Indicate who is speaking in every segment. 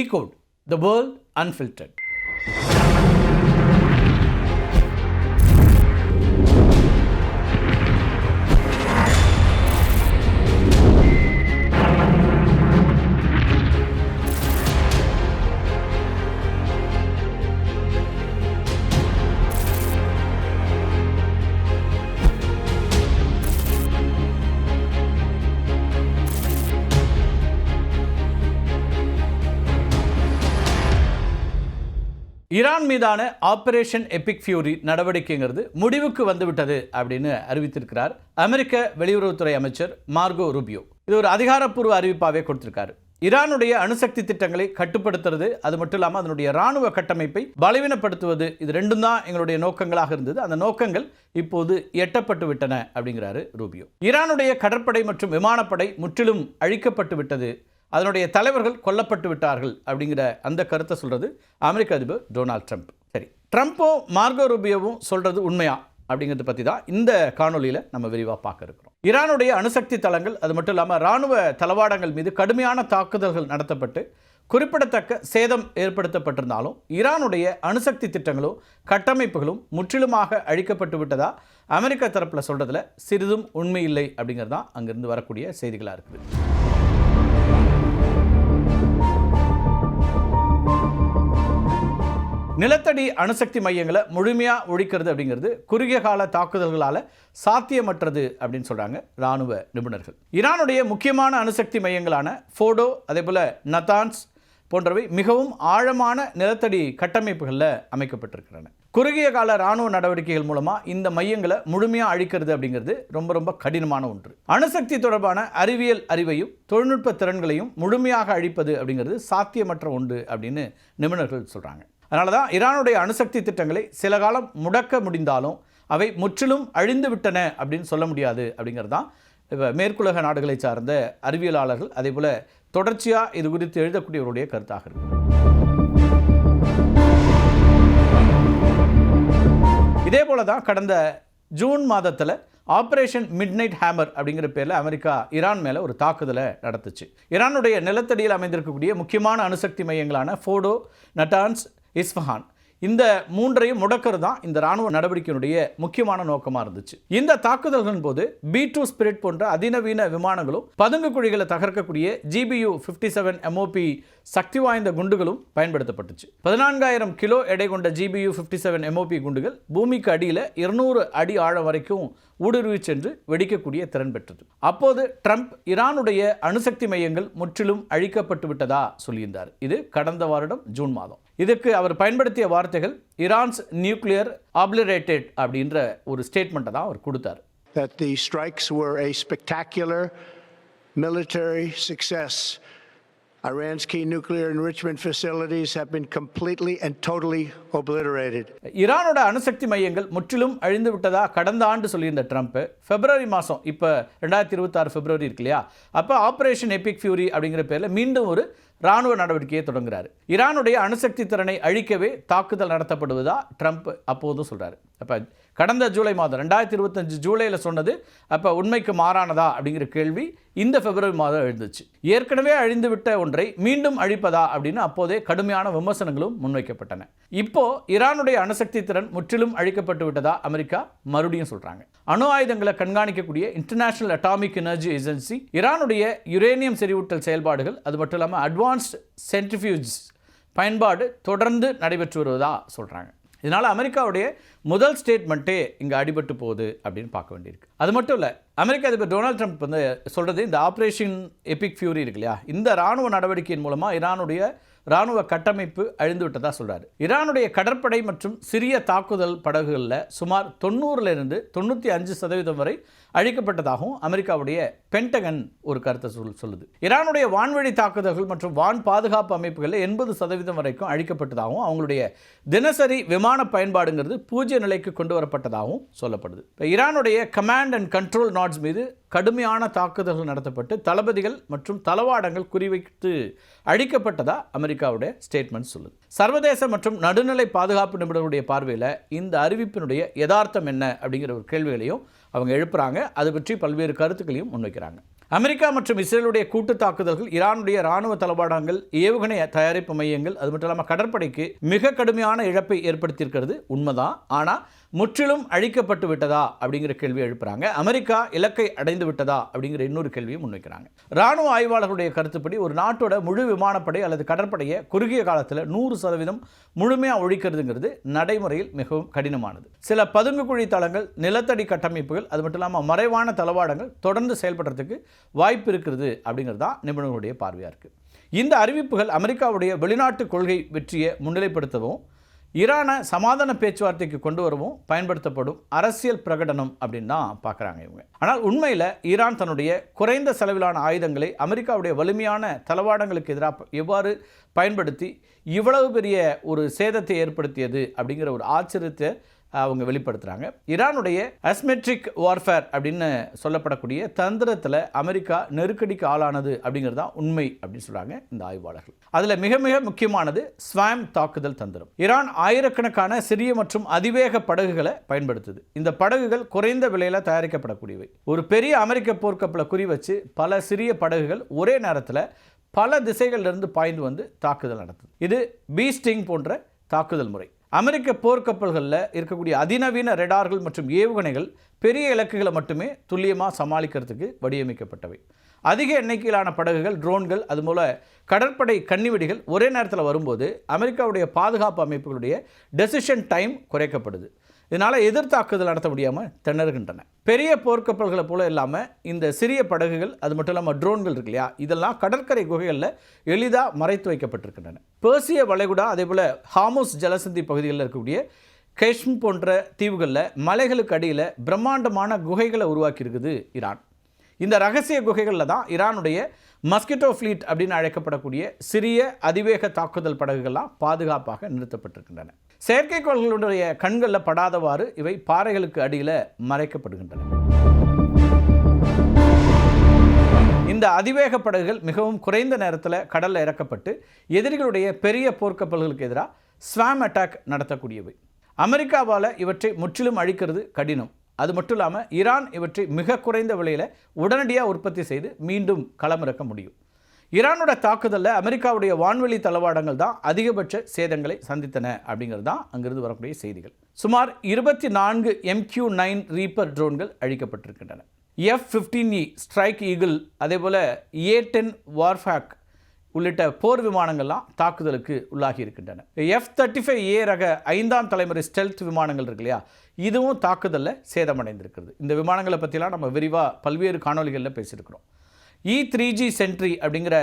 Speaker 1: Decode the World Unfiltered. Iran மீதான operation Epic fury நடவடிக்கைங்கிறது முடிவுக்கு வந்துவிட்டது அப்படின்னு அறிவித்திருக்கிறார் அமெரிக்க வெளியுறவுத்துறை அமைச்சர் மார்கோ ரூபியோ. இது ஒரு அதிகாரப்பூர்வ அறிவிப்பாகவே கொடுத்திருக்காரு. ஈரானுடைய அணுசக்தி திட்டங்களை கட்டுப்படுத்துறது, அது மட்டும் இல்லாமல் அதனுடைய இராணுவ கட்டமைப்பை பலவீனப்படுத்துவது, இது ரெண்டும் தான் எங்களுடைய நோக்கங்களாக இருந்தது. அந்த நோக்கங்கள் இப்போது எட்டப்பட்டு விட்டன அப்படிங்கிறாரு ரூபியோ. ஈரானுடைய கடற்படை மற்றும் விமானப்படை முற்றிலும் அழிக்கப்பட்டு விட்டது, அதனுடைய தலைவர்கள் கொல்லப்பட்டு விட்டார்கள் அப்படிங்கிற அந்த கருத்தை சொல்றது அமெரிக்க அதிபர் டொனால்ட் ட்ரம்ப். சரி, ட்ரம்ப்பும் மார்கோ ரூபியோவும் சொல்றது உண்மையா அப்படிங்கிறத பற்றி தான் இந்த காணொலியில் நம்ம விரிவாக பார்க்க இருக்கிறோம். ஈரானுடைய அணுசக்தி தளங்கள், அது மட்டும் இல்லாமல் இராணுவ தளவாடங்கள் மீது கடுமையான தாக்குதல்கள் நடத்தப்பட்டு குறிப்பிடத்தக்க சேதம் ஏற்படுத்தப்பட்டிருந்தாலும் ஈரானுடைய அணுசக்தி திட்டங்களும் கட்டமைப்புகளும் முற்றிலுமாக அழிக்கப்பட்டு விட்டதா அமெரிக்க தரப்பில் சொல்றதுல சிறிதும் உண்மை இல்லை அப்படிங்கிறது தான் அங்கிருந்து வரக்கூடிய செய்திகளாக இருக்குது. நிலத்தடி அணுசக்தி மையங்களை முழுமையாக ஒழிக்கிறது அப்படிங்கிறது குறுகிய கால தாக்குதல்களால் சாத்தியமற்றது அப்படின்னு சொல்கிறாங்க இராணுவ நிபுணர்கள். ஈரானுடைய முக்கியமான அணுசக்தி மையங்களான ஃபோடோ, அதே போல் நதான்ஸ் போன்றவை மிகவும் ஆழமான நிலத்தடி கட்டமைப்புகளில் அமைக்கப்பட்டிருக்கின்றன. குறுகிய கால இராணுவ நடவடிக்கைகள் மூலமாக இந்த மையங்களை முழுமையாக அழிக்கிறது அப்படிங்கிறது ரொம்ப ரொம்ப கடினமான ஒன்று. அணுசக்தி தொடர்பான அறிவியல் அறிவையும் தொழில்நுட்ப திறன்களையும் முழுமையாக அழிப்பது அப்படிங்கிறது சாத்தியமற்ற ஒன்று அப்படின்னு நிபுணர்கள் சொல்கிறாங்க. அதனால தான் ஈரானுடைய அணுசக்தி திட்டங்களை சில காலம் முடக்க முடிந்தாலும் அவை முற்றிலும் அழிந்து விட்டன அப்படின்னு சொல்ல முடியாது அப்படிங்கிறது தான் இப்போ மேற்குலக நாடுகளை சார்ந்த அறிவியலாளர்கள், அதே போல் தொடர்ச்சியாக இது குறித்து எழுதக்கூடியவருடைய கருத்தாக இருக்கு. இதே போல தான் கடந்த ஜூன் மாதத்தில் ஆபரேஷன் மிட்நைட் ஹேமர் அப்படிங்கிற பேரில் அமெரிக்கா ஈரான் மேலே ஒரு தாக்குதலை நடத்துச்சு. ஈரானுடைய நிலத்தடியில் அமைந்திருக்கக்கூடிய முக்கியமான அணுசக்தி மையங்களான ஃபோடோ, நட்டான்ஸ், இஸ்ஃபஹான், இந்த மூன்றையும் முடக்கிறது தான் இந்த ராணுவ நடவடிக்கையினுடைய முக்கியமான நோக்கமாக இருந்துச்சு. இந்த தாக்குதல்களின் போது B-2 ஸ்பிரிட் போன்ற அதிநவீன விமானங்களும் பதுங்கு குழிகளை தகர்க்கக்கூடிய GBU-57 MOP சக்தி வாய்ந்த குண்டுகளும் பயன்படுத்தப்பட்டுச்சு. 14,000 கிலோ எடை கொண்ட GBU-57 MOP குண்டுகள் பூமிக்கு அடியில் 200 அடி ஆழம் வரைக்கும் ஊடுருவி சென்று வெடிக்கக்கூடிய திறன் பெற்றது. அப்போது ட்ரம்ப் ஈரானுடைய அணுசக்தி மையங்கள் முற்றிலும் அழிக்கப்பட்டு விட்டதா சொல்லியிருந்தார். இது கடந்த வருடம் ஜூன் மாதம். இதுக்கு அவர் பயன்படுத்திய வார்த்தைகள் ஈரான்ஸ் நியூக்ளியர் ஆப்லிரேட்டட் அப்படின்ற ஒரு ஸ்டேட்மெண்ட்டை தான் அவர் கொடுத்தார்.
Speaker 2: That the strikes were a spectacular military success. Iran's key nuclear enrichment facilities have been completely and totally obliterated.
Speaker 1: ஈரானோட அணுசக்தி மையங்கள் முற்றிலும் அழிந்து விட்டதா கடந்த ஆண்டு சொல்லியிருந்த ட்ரம்ப் பிப்ரவரி மாதம், இப்போ 2026 பிப்ரவரி இருக்கு இல்லையா, அப்போ ஆபரேஷன் எபிக் ஃபியூரி அப்படிங்கிற பேரில் மீண்டும் ஒரு இராணுவ நடவடிக்கையை தொடங்குறாரு. ஈரானுடைய அணுசக்தி திறனை அழிக்கவே தாக்குதல் நடத்தப்படுவதா ட்ரம்ப் அப்போதும் சொல்கிறாரு. அப்போ கடந்த ஜூலை மாதம் 2025 ஜூலையில் சொன்னது அப்போ உண்மைக்கு மாறானதா அப்படிங்கிற கேள்வி இந்த பிப்ரவரி மாதம் எழுந்துச்சு. ஏற்கனவே அழிந்துவிட்ட ஒன்றை மீண்டும் அழிப்பதா அப்படின்னு அப்போதே கடுமையான விமர்சனங்களும் முன்வைக்கப்பட்டன. இப்போ ஈரானுடைய அணுசக்தி திறன் முற்றிலும் அழிக்கப்பட்டு விட்டதா அமெரிக்கா மறுபடியும் சொல்றாங்க. அணு ஆயுதங்களை கண்காணிக்கக்கூடிய இன்டர்நேஷனல் அட்டாமிக் எனர்ஜி ஏஜென்சி ஈரானுடைய யுரேனியம் செறிவூட்டல் செயல்பாடுகள், அது மட்டும் இல்லாமல் அட்வான்ஸ்ட் சென்ட்ரிஃபியூஜ் பயன்பாடு தொடர்ந்து நடைபெற்று வருவதா சொல்றாங்க. இதனால் அமெரிக்காவுடைய முதல் ஸ்டேட்மெண்ட்டே இங்கே அடிபட்டு போகுது அப்படின்னு பார்க்க வேண்டியிருக்கு. அது மட்டும் இல்லை, அமெரிக்க அதிபர் டொனால்ட் ட்ரம்ப் வந்து சொல்கிறது இந்த ஆப்ரேஷன் எபிக் ஃபியூரி இருக்கு இல்லையா, இந்த இராணுவ நடவடிக்கையின் மூலமாக ஈரானுடைய இராணுவ கட்டமைப்பு அழிந்து விட்டதா சொல்கிறார். ஈரானுடைய கடற்படை மற்றும் சிறிய தாக்குதல் படகுகளில் சுமார் 90% 95% வரை அழிக்கப்பட்டதாகவும் அமெரிக்காவுடைய பென்டகன் ஒரு கருத்தை சொல்லுது. ஈரானுடைய வான்வழி தாக்குதல்கள் மற்றும் வான் பாதுகாப்பு அமைப்புகளில் 80% வரைக்கும் அழிக்கப்பட்டதாகவும் அவங்களுடைய தினசரி விமான பயன்பாடுங்கிறது பூஜ்ய நிலைக்கு கொண்டு வரப்பட்டதாகவும் சொல்லப்படுது. இப்போ ஈரானுடைய கமாண்ட் அண்ட் கண்ட்ரோல் நாட்ஸ் மீது கடுமையான தாக்குதல்கள் நடத்தப்பட்டு தளபதிகள் மற்றும் தளவாடங்கள் குறிவைத்து அழிக்கப்பட்டதா அமெரிக்காவுடைய ஸ்டேட்மெண்ட் சொல்லுது. சர்வதேச மற்றும் நடுநிலை பாதுகாப்பு நிபுணர்களுடைய பார்வையில் இந்த அறிவிப்பினுடைய யதார்த்தம் என்ன அப்படிங்கிற ஒரு கேள்விகளையும் அவங்க எழுப்புறாங்க. அது பற்றி பல்வேறு கருத்துக்களையும் முன்வைக்கிறாங்க. அமெரிக்கா மற்றும் இஸ்ரேலுடைய கூட்டு தாக்குதல்கள் ஈரானுடைய ராணுவ தளவாடங்கள், ஏவுகணை தயாரிப்பு மையங்கள், அது மட்டும் இல்லாமல் கடற்படைக்கு மிக கடுமையான இழப்பை ஏற்படுத்தியிருக்கிறது உண்மைதான். ஆனால் முற்றிலும் அழிக்கப்பட்டு விட்டதா அப்படிங்கிற கேள்வி எழுப்புறாங்க. அமெரிக்கா இலக்கை அடைந்து விட்டதா அப்படிங்கிற இன்னொரு கேள்வியை முன்வைக்கிறாங்க. ராணுவ ஆய்வாளர்களுடைய கருத்துப்படி ஒரு நாட்டோட முழு விமானப்படை அல்லது கடற்படையை குறுகிய காலத்தில் 100% முழுமையாக ஒழிக்கிறதுங்கிறது நடைமுறையில் மிகவும் கடினமானது. சில பதுங்குக்குழி தளங்கள், நிலத்தடி கட்டமைப்புகள், அது மட்டும் இல்லாமல் மறைவான தளவாடங்கள் தொடர்ந்து செயல்படுறதுக்கு வாய்ப்பு இருக்கிறது அப்படிங்கிறது தான் நிபுணர்களுடைய பார்வையாக இருக்குது. இந்த அறிவிப்புகள் அமெரிக்காவுடைய வெளிநாட்டு கொள்கை வெற்றியை முன்னிலைப்படுத்தவும் ஈரானை சமாதான பேச்சுவார்த்தைக்கு கொண்டு வரவும் பயன்படுத்தப்படும் அரசியல் பிரகடனம் அப்படின்னு தான் பார்க்குறாங்க இவங்க. ஆனால் உண்மையில் ஈரான் தன்னுடைய குறைந்த செலவிலான ஆயுதங்களை அமெரிக்காவுடைய வலிமையான தளவாடங்களுக்கு எதிராக எவ்வாறு பயன்படுத்தி இவ்வளவு பெரிய ஒரு சேதத்தை ஏற்படுத்தியது அப்படிங்கிற ஒரு ஆச்சரியத்தை அவங்க வெளிப்படுத்துகிறாங்க. ஈரானுடைய அசிமெட்ரிக் வார்ஃபேர் அப்படின்னு சொல்லப்படக்கூடிய தந்திரத்தில் அமெரிக்கா நெருக்கடிக்கு ஆளானது அப்படிங்கிறது தான் உண்மை அப்படின்னு சொல்கிறாங்க இந்த ஆய்வாளர்கள். அதில் மிக மிக முக்கியமானது ஸ்வாம் தாக்குதல் தந்திரம். ஈரான் ஆயிரக்கணக்கான சிறிய மற்றும் அதிவேக படகுகளை பயன்படுத்துது. இந்த படகுகள் குறைந்த விலையில் தயாரிக்கப்படக்கூடியவை. ஒரு பெரிய அமெரிக்க போர்க்கப்பலை குறி வச்சு பல சிறிய படகுகள் ஒரே நேரத்தில் பல திசைகளிலிருந்து பாய்ந்து வந்து தாக்குதல் நடத்துது. இது பீஸ்டிங் போன்ற தாக்குதல் முறை. அமெரிக்க போர்க்கப்பல்களில் இருக்கக்கூடிய அதிநவீன ரெடார்கள் மற்றும் ஏவுகணைகள் பெரிய இலக்குகளை மட்டுமே துல்லியமாக சமாளிக்கிறதுக்கு வடிவமைக்கப்பட்டவை. அதிக எண்ணிக்கையிலான படகுகள், ட்ரோன்கள், அதுபோல் கடற்படை கன்னிவெடிகள் ஒரே நேரத்தில் வரும்போது அமெரிக்காவுடைய பாதுகாப்பு அமைப்புகளுடைய டெசிஷன் டைம் குறைக்கப்படுது. இதனால் எதிர்த்தாக்குதல் நடத்த முடியாமல் திணறுகின்றன. பெரிய போர்க்கப்பல்களை போல இல்லாமல் இந்த சிறிய படகுகள், அது மட்டும் இல்லாமல் ட்ரோன்கள் இருக்கு இல்லையா, இதெல்லாம் கடற்கரை குகைகளில் எளிதாக மறைத்து வைக்கப்பட்டிருக்கின்றன. பேர்சிய வளைகுடா, அதே போல் ஹார்முஸ் ஜலசந்தி பகுதிகளில் இருக்கக்கூடிய கேஷ்ம் போன்ற தீவுகளில் மலைகளுக்கு அடியில் பிரம்மாண்டமான குகைகளை உருவாக்கி இருக்குது ஈரான். இந்த ரகசிய குகைகளில் தான் ஈரானுடைய மஸ்கிட்டோ ஃப்ளீட் அப்படின்னு அழைக்கப்படக்கூடிய சிறிய அதிவேக தாக்குதல் படகுகள்லாம் பாதுகாப்பாக நிறுத்தப்பட்டிருக்கின்றன. செயற்கைக்கோள்களுடைய கண்களில் படாதவாறு இவை பாறைகளுக்கு அடியில் மறைக்கப்படுகின்றன. இந்த அதிவேக படகுகள் மிகவும் குறைந்த நேரத்தில் கடலில் இறக்கப்பட்டு எதிரிகளுடைய பெரிய போர்க்கப்பல்களுக்கு எதிராக ஸ்வாம் அட்டாக் நடத்தக்கூடியவை. அமெரிக்காவால் இவற்றை முற்றிலும் அழிக்கிறது கடினம். அது மட்டும் இல்லாமல் ஈரான் இவற்றை மிக குறைந்த விலையில் உடனடியாக உற்பத்தி செய்து மீண்டும் களமிறக்க முடியும். ஈரானோட தாக்குதலில் அமெரிக்காவுடைய வான்வெளி தளவாடங்கள் தான் அதிகபட்ச சேதங்களை சந்தித்தன அப்படிங்கிறது தான் அங்கிருந்து வரக்கூடிய செய்திகள். சுமார் 24 MQ-9 ரீப்பர் ட்ரோன்கள் அழிக்கப்பட்டிருக்கின்றன. F-15E ஸ்ட்ரைக் ஈகிள், அதே போல் A-10 வார்ஃபேக் உள்ளிட்ட போர் விமானங்கள்லாம் தாக்குதலுக்கு உள்ளாகி இருக்கின்றன. F-35A ரக 5ஆம் தலைமுறை ஸ்டெல்த் விமானங்கள் இருக்கு இல்லையா, இதுவும் தாக்குதலில் சேதமடைந்திருக்கிறது. இந்த விமானங்களை பற்றிலாம் நம்ம விரிவாக பல்வேறு காணொலிகளில் பேசியிருக்கிறோம். E-3G சென்ட்ரி அப்படிங்கிற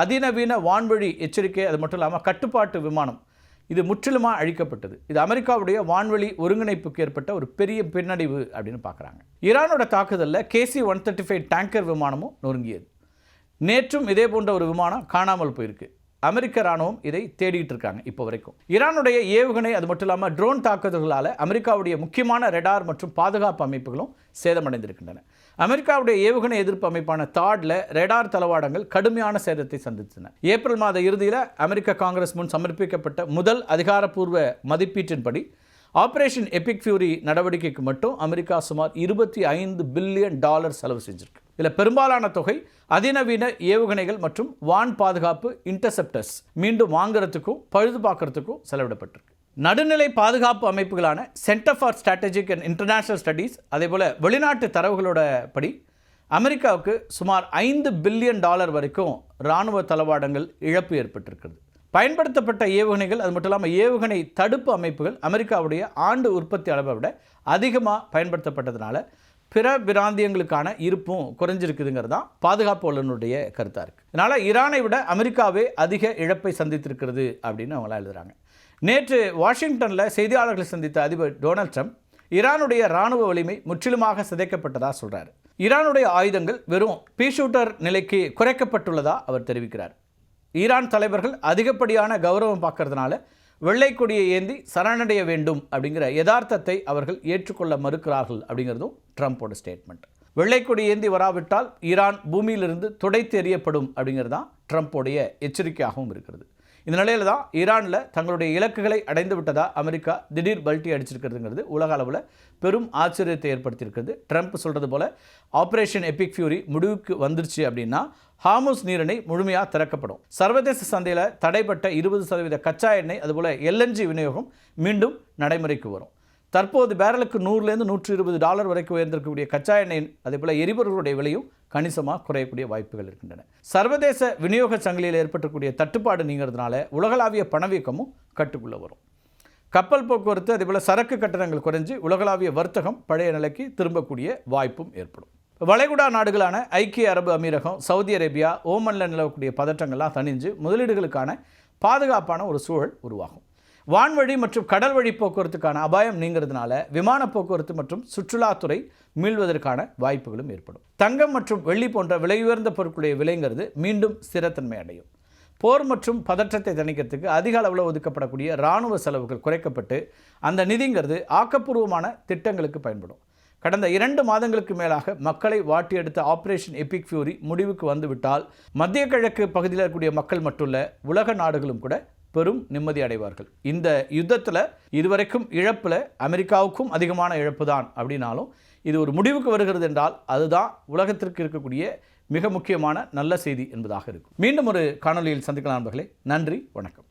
Speaker 1: அதிநவீன வான்வழி எச்சரிக்கை, அது மட்டும் இல்லாமல் கட்டுப்பாட்டு விமானம், இது முற்றிலுமாக அழிக்கப்பட்டது. இது அமெரிக்காவுடைய வான்வெளி ஒருங்கிணைப்புக்கு ஏற்பட்ட ஒரு பெரிய பின்னடைவு அப்படின்னு பார்க்குறாங்க. ஈரானோட தாக்குதலில் KC-135 டேங்கர் விமானமும் நொறுங்கியது. நேற்றும் இதே போன்ற ஒரு விமானம் காணாமல் போயிருக்கு. அமெரிக்க ராணுவம் இதை தேடிட்டு இருக்காங்க இப்போ வரைக்கும். ஈரானுடைய ஏவுகணை, அது மட்டும் இல்லாமல் ட்ரோன் தாக்குதல்களால் அமெரிக்காவுடைய முக்கியமான ரெடார் மற்றும் பாதுகாப்பு அமைப்புகளும் சேதமடைந்திருக்கின்றன. அமெரிக்காவுடைய ஏவுகணை எதிர்ப்பு அமைப்பான தாட்ல ரெடார் தளவாடங்கள் கடுமையான சேதத்தை சந்தித்தன. ஏப்ரல் மாத இறுதியில் அமெரிக்க காங்கிரஸ் முன் சமர்ப்பிக்கப்பட்ட முதல் அதிகாரப்பூர்வ மதிப்பீட்டின்படி ஆபரேஷன் எபிக் ஃபியூரி நடவடிக்கைக்கு மட்டும் அமெரிக்கா சுமார் $25 பில்லியன் செலவு செஞ்சிருக்கு. இதில் பெரும்பாலான தொகை அதிநவீன ஏவுகணைகள் மற்றும் வான் பாதுகாப்பு இன்டர்செப்டர்ஸ் மீண்டும் வாங்குறதுக்கும் பழுது பார்க்கறதுக்கும் செலவிடப்பட்டிருக்கு. நடுநிலை பாதுகாப்பு அமைப்புகளான centre for strategic and international studies, அதே போல் வெளிநாட்டு தரவுகளோட படி அமெரிக்காவுக்கு சுமார் $5 பில்லியன் வரைக்கும் இராணுவ தளவாடங்கள் இழப்பு ஏற்பட்டிருக்கிறது. பயன்படுத்தப்பட்ட ஏவுகணைகள், அது மட்டும் இல்லாமல் ஏவுகணை தடுப்பு அமைப்புகள் அமெரிக்காவுடைய ஆண்டு உற்பத்தி அளவை விட அதிகமாக பயன்படுத்தப்பட்டதுனால பிற பிராந்தியங்களுக்கான இருப்பும் குறைஞ்சிருக்குதுங்கிறது தான் பாதுகாப்பு வல்லுநருடைய கருத்தாக இருக்குது. அதனால் ஈரானை விட அமெரிக்காவே அதிக இழப்பை சந்தித்திருக்கிறது அப்படின்னு அவங்களாம் எழுதுகிறாங்க. நேற்று வாஷிங்டனில் செய்தியாளர்களை சந்தித்த அதிபர் டொனால்ட் ட்ரம்ப் ஈரானுடைய இராணுவ வலிமை முற்றிலுமாக சிதைக்கப்பட்டதாக சொல்கிறார். ஈரானுடைய ஆயுதங்கள் வெறும் பீ ஷூட்டர் நிலைக்கு குறைக்கப்பட்டுள்ளதாக அவர் தெரிவிக்கிறார். ஈரான் தலைவர்கள் அதிகப்படியான கௌரவம் பார்க்கறதுனால வெள்ளை கொடியை ஏந்தி சரணடைய வேண்டும் அப்படிங்கிற யதார்த்தத்தை அவர்கள் ஏற்றுக்கொள்ள மறுக்கிறார்கள் அப்படிங்கிறதும் ட்ரம்ப்போட ஸ்டேட்மெண்ட். வெள்ளை கொடி ஏந்தி வராவிட்டால் ஈரான் பூமியிலிருந்து துடைத்து எறியப்படும் அப்படிங்கிறது தான் ட்ரம்ப்போடைய எச்சரிக்கையாகவும் இருக்கிறது. இந்த நிலையில் தான் ஈரானில் தங்களுடைய இலக்குகளை அடைந்து விட்டதா அமெரிக்கா திடீர் பல்ட்டி அடிச்சிருக்கிறதுங்கிறது உலக அளவில் பெரும் ஆச்சரியத்தை ஏற்படுத்தியிருக்கிறது. ட்ரம்ப் சொல்கிறது போல் ஆப்ரேஷன் எபிக் ஃபியூரி முடிவுக்கு வந்துருச்சு அப்படின்னா ஹார்முஸ் நீரிணை முழுமையாக திறக்கப்படும். சர்வதேச சந்தையில் தடைப்பட்ட 20% கச்சா எண்ணெய் அதுபோல் LNG விநியோகம் மீண்டும் நடைமுறைக்கு வரும். தற்போது பேரலுக்கு $100-120 வரைக்கும் உயர்ந்திருக்கக்கூடிய கச்சா எண்ணெய் அதேபோல் எரிபொருளுடைய விலையும் கணிசமாக குறையக்கூடிய வாய்ப்புகள் இருக்கின்றன. சர்வதேச விநியோக சங்கிலியில் ஏற்பட்டக்கூடிய தட்டுப்பாடு நீங்கிறதுனால உலகளாவிய பணவீக்கமும் கட்டுக்குள்ளே வரும். கப்பல் போக்குவரத்து அதேபோல் சரக்கு கட்டணங்கள் குறைஞ்சி உலகளாவிய வர்த்தகம் பழைய நிலைக்கு திரும்பக்கூடிய வாய்ப்பும் ஏற்படும். வளைகுடா நாடுகளான ஐக்கிய அரபு அமீரகம், சவுதி அரேபியா, ஓமனில் நிலவக்கூடிய பதற்றங்கள்லாம் தணிஞ்சு முதலீடுகளுக்கான பாதுகாப்பான ஒரு சூழல் உருவாகும். வான்வழி மற்றும் கடல் வழி போக்குவரத்துக்கான அபாயம் நீங்கிறதுனால விமான போக்குவரத்து மற்றும் சுற்றுலாத்துறை மீள்வதற்கான வாய்ப்புகளும் ஏற்படும். தங்கம் மற்றும் வெள்ளி போன்ற விலை உயர்ந்த பொருட்களுடைய விலைங்கிறது மீண்டும் ஸ்திரத்தன்மை அடையும். போர் மற்றும் பதற்றத்தை தணிக்கிறதுக்கு அதிக அளவில் ஒதுக்கப்படக்கூடிய இராணுவ செலவுகள் குறைக்கப்பட்டு அந்த நிதிங்கிறது ஆக்கப்பூர்வமான திட்டங்களுக்கு பயன்படும். கடந்த 2 மாதங்களுக்கு மேலாக மக்களை வாட்டியெடுத்த ஆப்ரேஷன் எபிக் ஃபியூரி முடிவுக்கு வந்துவிட்டால் மத்திய கிழக்கு பகுதியில் இருக்கக்கூடிய மக்கள் மட்டுமல்ல உலக நாடுகளும் கூட பெரும் நிம்மதி அடைவார்கள். இந்த யுத்தத்தில் இதுவரைக்கும் இழப்பில் அமெரிக்காவுக்கும் அதிகமான இழப்பு தான் அப்படின்னாலும் இது ஒரு முடிவுக்கு வருகிறது என்றால் அதுதான் உலகத்திற்கு இருக்கக்கூடிய மிக முக்கியமான நல்ல செய்தி என்பதாக இருக்கும். மீண்டும் ஒரு காணொலியில் சந்திக்கலாம் நண்பர்களே. நன்றி, வணக்கம்.